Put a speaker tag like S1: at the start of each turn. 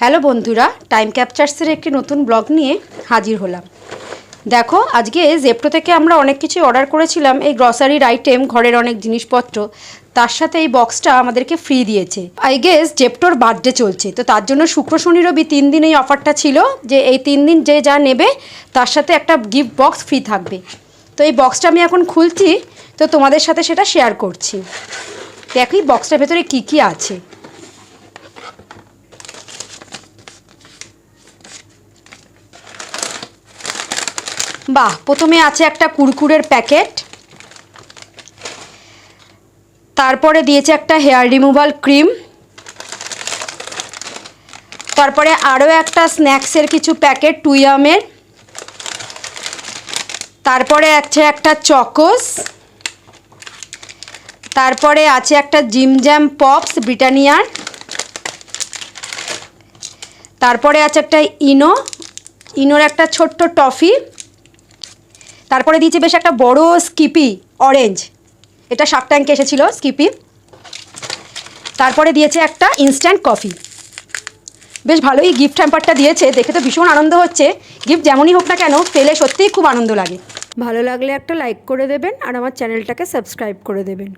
S1: Hello বন্ধুরা, time ক্যাপচার্সের একটি নতুন ব্লগ নিয়ে হাজির হলাম। দেখো, আজকে জেপ্টো থেকে আমরা অনেক কিছু অর্ডার করেছিলাম, এই গ্রসারির আইটেম, ঘরের অনেক জিনিসপত্র। তার সাথে এই বক্সটা আমাদেরকে ফ্রি দিয়েছে। আই গেস জেপ্টোর বার্থডে চলছে, তো তার জন্য শুক্র শনি রবি 3 দিন এই অফারটা ছিল যে এই 3 দিন যে যা নেবে তার সাথে একটা গিফট বক্স ফ্রি থাকবে। তো এই বক্সটা আমি এখন খুলছি, তো তোমাদের সাথে সেটা শেয়ার করছি। দেখো এই বক্সটার ভেতরে কী কী আছে। বাহ, প্রথমে আছে একটা কুরকুরের প্যাকেট, তারপরে দিয়েছে একটা হেয়ার রিমুভাল ক্রিম, তারপরে আরও একটা স্ন্যাক্সের কিছু প্যাকেট টুইয়ামের, তারপরে আছে একটা চকোস, তারপরে আছে একটা জিম জ্যাম পপস ব্রিটানিয়ার, তারপরে আছে একটা ইনোর একটা ছোট্ট টফি, তারপরে দিয়েছে বেশ একটা বড় স্কিপি অরেঞ্জ, এটা শার্ক ট্যাঙ্কে এসেছিলো স্কিপি, তারপরে দিয়েছে একটা ইনস্ট্যান্ট কফি। বেশ ভালোই গিফট হ্যাম্পারটা দিয়েছে, দেখে তো ভীষণ আনন্দ হচ্ছে। গিফট যেমনই হোক না কেন, পেলে সত্যিই খুব আনন্দ লাগে। ভালো লাগলে একটা লাইক করে দেবেন আর আমার চ্যানেলটাকে সাবস্ক্রাইব করে দেবেন।